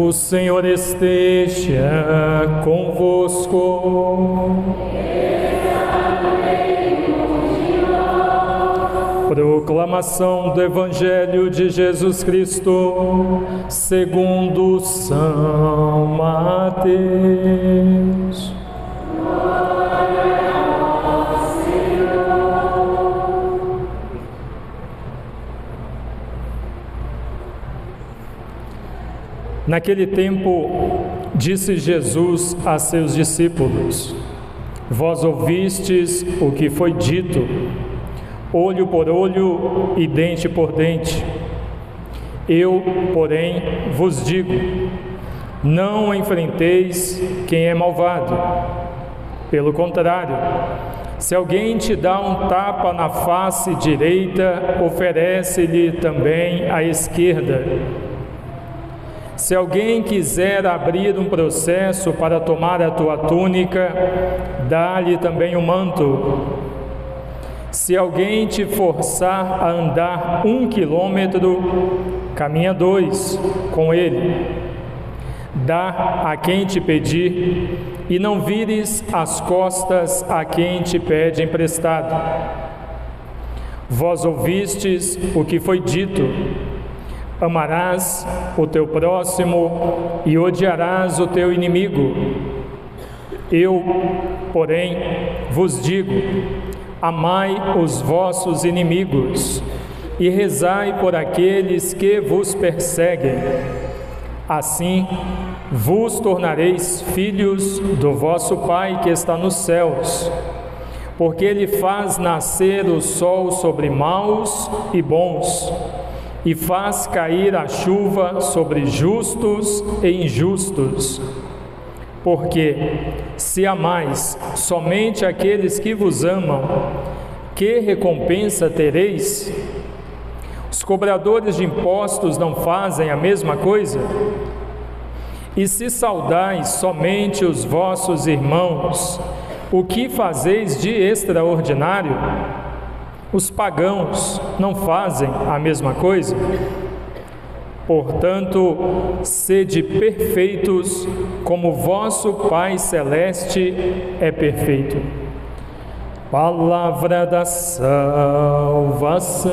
O Senhor esteja convosco. Proclamação do Evangelho de Jesus Cristo, segundo São Mateus. Naquele tempo, disse Jesus a seus discípulos: Vós ouvistes o que foi dito, olho por olho e dente por dente. Eu, porém, vos digo: não enfrenteis quem é malvado. Pelo contrário, se alguém te dá um tapa na face direita, oferece-lhe também a esquerda. Se alguém quiser abrir um processo para tomar a tua túnica, dá-lhe também o manto. Se alguém te forçar a andar 1 quilômetro, caminha 2 com ele. Dá a quem te pedir, e não vires as costas a quem te pede emprestado. Vós ouvistes o que foi dito: amarás o teu próximo e odiarás o teu inimigo. Eu, porém, vos digo: amai os vossos inimigos e rezai por aqueles que vos perseguem. Assim vos tornareis filhos do vosso Pai que está nos céus, porque Ele faz nascer o sol sobre maus e bons, e faz cair a chuva sobre justos e injustos. Porque, se amais somente aqueles que vos amam, que recompensa tereis? Os cobradores de impostos não fazem a mesma coisa? E se saudais somente os vossos irmãos, o que fazeis de extraordinário? Os pagãos não fazem a mesma coisa? Portanto, sede perfeitos, como vosso Pai Celeste é perfeito. Palavra da salvação.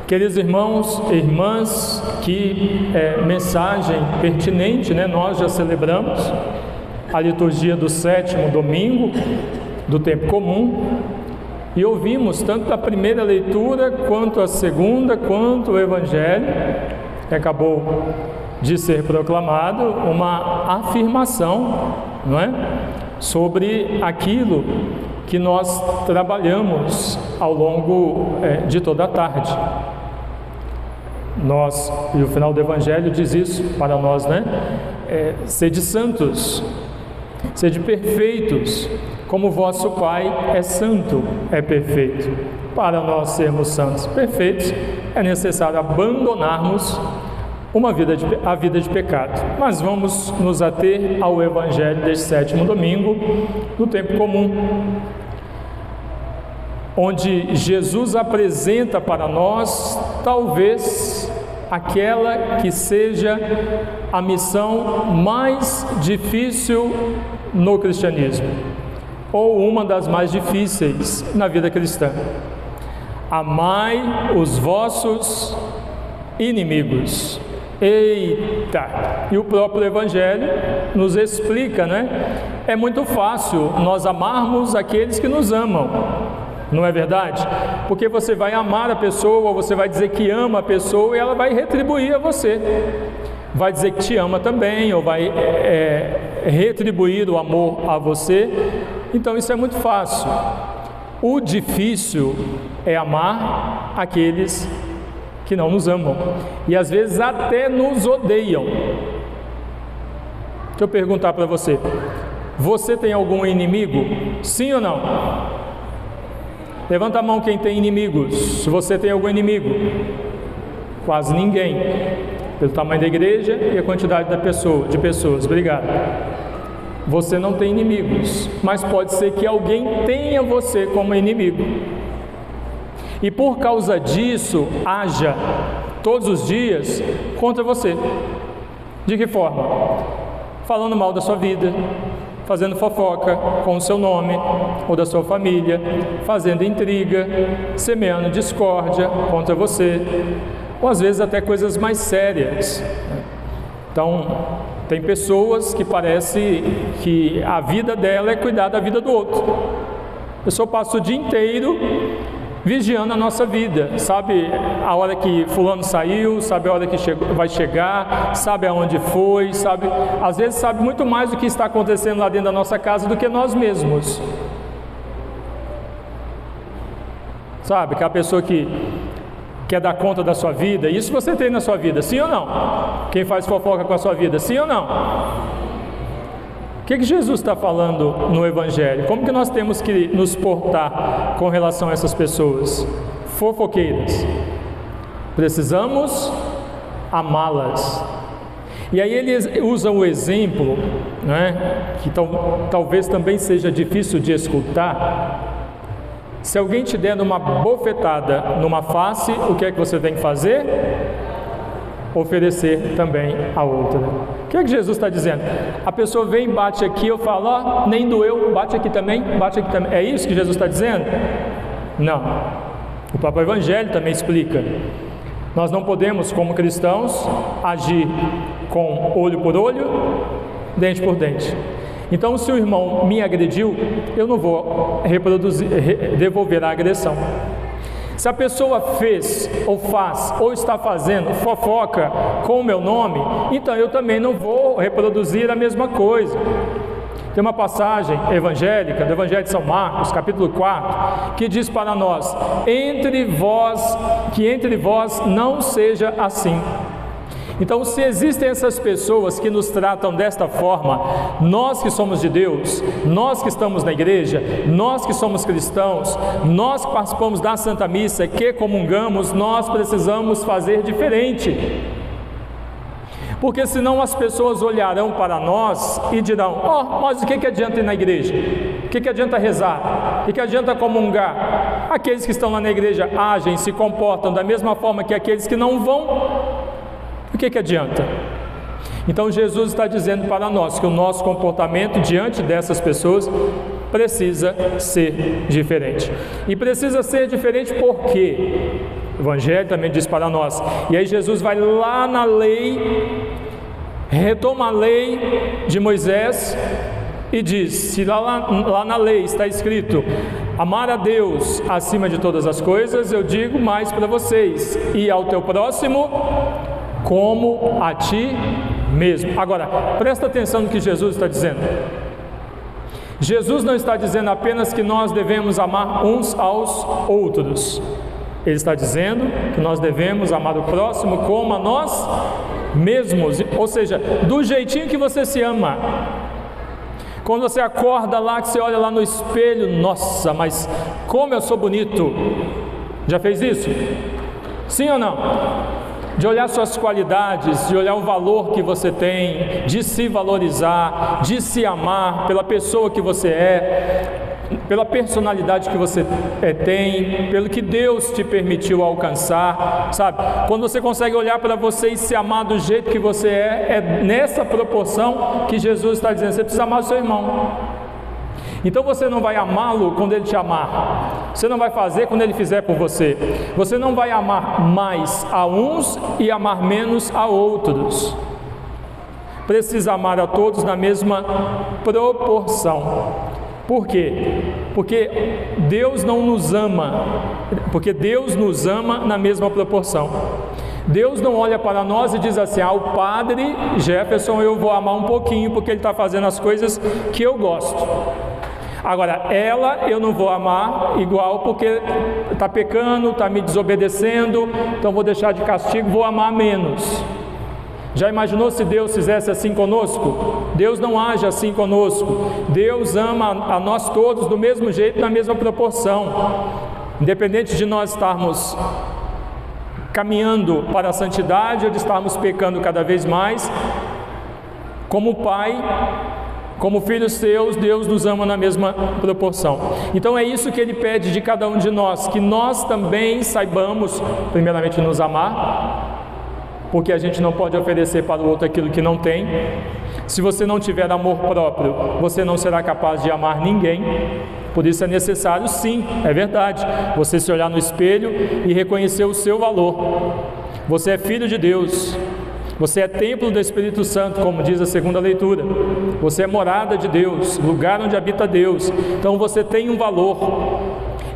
Queridos irmãos e irmãs, que mensagem pertinente, né? Nós já celebramos a liturgia do 7º domingo do tempo comum e ouvimos tanto a primeira leitura, quanto a segunda, quanto o Evangelho, que acabou de ser proclamado, uma afirmação, não é? Sobre aquilo que nós trabalhamos ao longo de toda a tarde. E o final do Evangelho diz isso para nós, né? Sede santos, sede perfeitos, como vosso Pai é santo, é perfeito. Para nós sermos santos, perfeitos, é necessário abandonarmos a vida de pecado. Mas vamos nos ater ao Evangelho deste 7º domingo do tempo comum, onde Jesus apresenta para nós, talvez, aquela que seja a missão mais difícil no cristianismo, ou uma das mais difíceis na vida cristã: amai os vossos inimigos. Eita! E o próprio Evangelho nos explica, né? É muito fácil nós amarmos aqueles que nos amam, não é verdade? Porque você vai amar a pessoa, ou você vai dizer que ama a pessoa, e ela vai retribuir a você. Vai dizer que te ama também, ou vai retribuir o amor a você. Então isso é muito fácil. O difícil é amar aqueles que não nos amam, e às vezes até nos odeiam. Deixa eu perguntar para você: você tem algum inimigo? Sim ou não? Levanta a mão quem tem inimigos. Se você tem algum inimigo? Quase ninguém, pelo tamanho da igreja e a quantidade de pessoas. Obrigado. Você não tem inimigos, mas pode ser que alguém tenha você como inimigo. e por causa disso haja todos os dias contra você. De que forma? Falando mal da sua vida, fazendo fofoca com o seu nome ou da sua família, fazendo intriga, semeando discórdia contra você, ou às vezes até coisas mais sérias. Então, tem pessoas que parece que a vida dela é cuidar da vida do outro. A pessoa passa o dia inteiro vigiando a nossa vida, sabe a hora que fulano saiu, sabe a hora que vai chegar, sabe aonde foi, sabe, às vezes sabe muito mais do que está acontecendo lá dentro da nossa casa do que nós mesmos. Sabe, aquela pessoa que quer dar conta da sua vida, isso você tem na sua vida, sim ou não? Quem faz fofoca com a sua vida, sim ou não? O que Jesus está falando no Evangelho? Como que nós temos que nos portar com relação a essas pessoas fofoqueiras? Precisamos amá-las. E aí ele usa o exemplo, né, que talvez também seja difícil de escutar. Se alguém te der uma bofetada numa face, o que é que você tem que fazer? Oferecer também a outra. O que é que Jesus está dizendo? A pessoa vem, bate aqui, eu falo, ó, nem doeu, bate aqui também, bate aqui também. É isso que Jesus está dizendo? Não. O próprio Evangelho também explica. Nós não podemos, como cristãos, agir com olho por olho, dente por dente. Então, se o irmão me agrediu, eu não vou devolver a agressão. Se a pessoa fez, ou faz, ou está fazendo fofoca com o meu nome, então eu também não vou reproduzir a mesma coisa. Tem uma passagem evangélica, do Evangelho de São Marcos, capítulo 4, que diz para nós, que entre vós não seja assim. Então, se existem essas pessoas que nos tratam desta forma, nós que somos de Deus, nós que estamos na igreja, nós que somos cristãos, nós que participamos da Santa Missa, que comungamos, nós precisamos fazer diferente. Porque senão as pessoas olharão para nós e dirão, mas o que adianta ir na igreja? O que adianta rezar? O que adianta comungar? Aqueles que estão lá na igreja agem, se comportam da mesma forma que aqueles que não vão. O que adianta? Então Jesus está dizendo para nós que o nosso comportamento diante dessas pessoas precisa ser diferente. E precisa ser diferente porque o Evangelho também diz para nós. E aí Jesus vai lá na lei, retoma a lei de Moisés e diz, se lá na lei está escrito amar a Deus acima de todas as coisas, eu digo mais para vocês, e ao teu próximo como a ti mesmo. Agora, presta atenção no que Jesus está dizendo. Jesus não está dizendo apenas que nós devemos amar uns aos outros. Ele está dizendo que nós devemos amar o próximo como a nós mesmos, ou seja, do jeitinho que você se ama. Quando você acorda lá, que você olha lá no espelho, nossa, mas como eu sou bonito. Já fez isso? Sim ou não? De olhar suas qualidades, de olhar o valor que você tem, de se valorizar, de se amar pela pessoa que você é, pela personalidade que você tem, pelo que Deus te permitiu alcançar, sabe? Quando você consegue olhar para você e se amar do jeito que você é nessa proporção que Jesus está dizendo, você precisa amar o seu irmão. Então você não vai amá-lo quando ele te amar, você não vai fazer quando ele fizer por você, você não vai amar mais a uns e amar menos a outros. Precisa amar a todos na mesma proporção. Por quê? Porque Deus não nos ama, porque Deus nos ama na mesma proporção. Deus não olha para nós e diz assim, o padre Jefferson eu vou amar um pouquinho porque ele está fazendo as coisas que eu gosto. Agora, ela eu não vou amar igual porque está pecando, está me desobedecendo, então vou deixar de castigo, vou amar menos. Já imaginou se Deus fizesse assim conosco? Deus não age assim conosco. Deus ama a nós todos do mesmo jeito, na mesma proporção. Independente de nós estarmos caminhando para a santidade ou de estarmos pecando cada vez mais, como Pai, Como filhos seus, Deus nos ama na mesma proporção. Então é isso que Ele pede de cada um de nós, que nós também saibamos, primeiramente, nos amar, porque a gente não pode oferecer para o outro aquilo que não tem. Se você não tiver amor próprio, você não será capaz de amar ninguém. Por isso é necessário, sim, é verdade, você se olhar no espelho e reconhecer o seu valor. Você é filho de Deus. Você é templo do Espírito Santo, como diz a segunda leitura. Você é morada de Deus, lugar onde habita Deus. Então você tem um valor,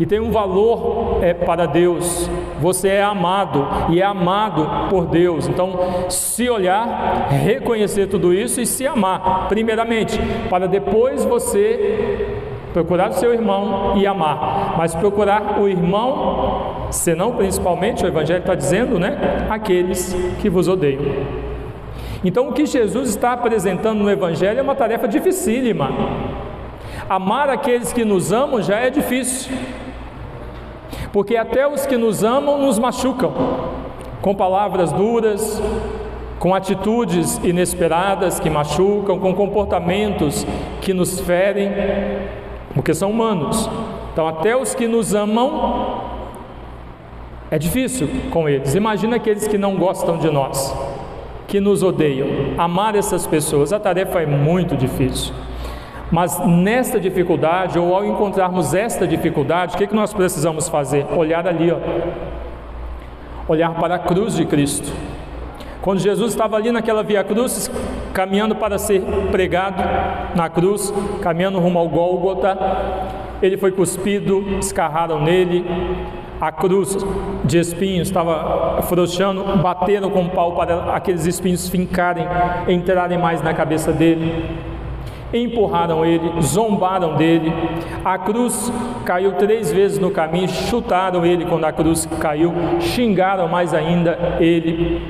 e tem um valor para Deus. Você é amado, e é amado por Deus. Então, se olhar, reconhecer tudo isso e se amar, primeiramente, para depois você procurar o seu irmão e amar. Mas procurar o irmão, senão principalmente, o Evangelho está dizendo, aqueles que vos odeiam. Então o que Jesus está apresentando no Evangelho é uma tarefa dificílima. Amar aqueles que nos amam já é difícil, porque até os que nos amam nos machucam, com palavras duras, com atitudes inesperadas que machucam, com comportamentos que nos ferem, porque são humanos. Então até os que nos amam, é difícil com eles. Imagina aqueles que não gostam de nós, que nos odeiam. Amar essas pessoas, a tarefa é muito difícil. Mas nesta dificuldade, ou ao encontrarmos esta dificuldade, o que nós precisamos fazer? Olhar ali, olhar para a cruz de Cristo. Quando Jesus estava ali naquela Via Crucis, caminhando para ser pregado na cruz, caminhando rumo ao Gólgota, ele foi cuspido, escarraram nele, a cruz de espinhos estava afrouxando, bateram com o pau para aqueles espinhos fincarem, entrarem mais na cabeça dele, empurraram ele, zombaram dele, a cruz caiu 3 vezes no caminho, chutaram ele quando a cruz caiu, xingaram mais ainda ele,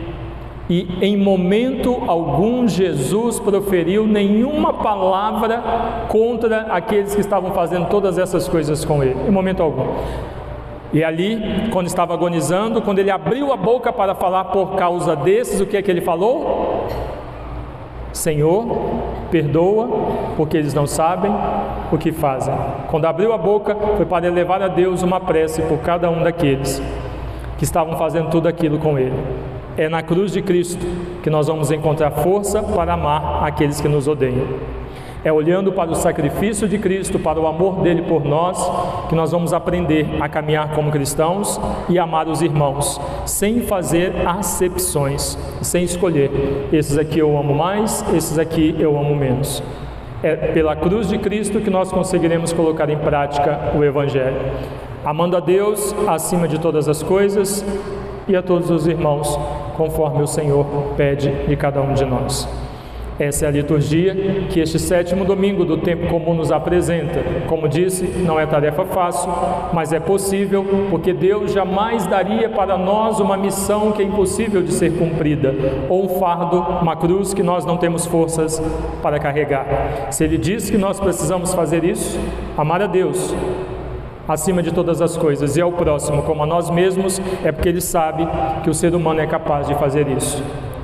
e em momento algum Jesus proferiu nenhuma palavra contra aqueles que estavam fazendo todas essas coisas com ele, em momento algum. E ali, quando estava agonizando, quando ele abriu a boca para falar por causa desses, o que é que ele falou? Senhor, perdoa, porque eles não sabem o que fazem. Quando abriu a boca, foi para elevar a Deus uma prece por cada um daqueles que estavam fazendo tudo aquilo com ele. É na cruz de Cristo que nós vamos encontrar força para amar aqueles que nos odeiam. É olhando para o sacrifício de Cristo, para o amor dele por nós, que nós vamos aprender a caminhar como cristãos e amar os irmãos, sem fazer acepções, sem escolher, esses aqui eu amo mais, esses aqui eu amo menos. É pela cruz de Cristo que nós conseguiremos colocar em prática o Evangelho, amando a Deus acima de todas as coisas e a todos os irmãos, conforme o Senhor pede de cada um de nós. Essa é a liturgia que este 7º domingo do tempo comum nos apresenta. Como disse, não é tarefa fácil, mas é possível, porque Deus jamais daria para nós uma missão que é impossível de ser cumprida, ou um fardo, uma cruz que nós não temos forças para carregar. Se Ele diz que nós precisamos fazer isso, amar a Deus acima de todas as coisas e ao próximo como a nós mesmos, é porque Ele sabe que o ser humano é capaz de fazer isso.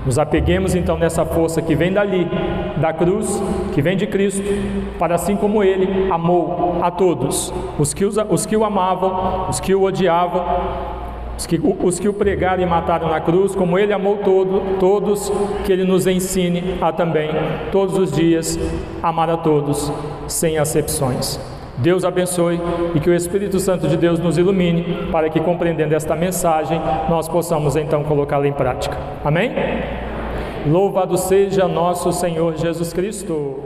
Nos apeguemos então nessa força que vem dali, da cruz, que vem de Cristo, para assim como Ele amou a todos, os que o amavam, os que o odiavam, os que o pregaram e mataram na cruz, como Ele amou todos, que Ele nos ensine a também, todos os dias, amar a todos, sem acepções. Deus abençoe e que o Espírito Santo de Deus nos ilumine para que, compreendendo esta mensagem, nós possamos então colocá-la em prática. Amém? Louvado seja nosso Senhor Jesus Cristo.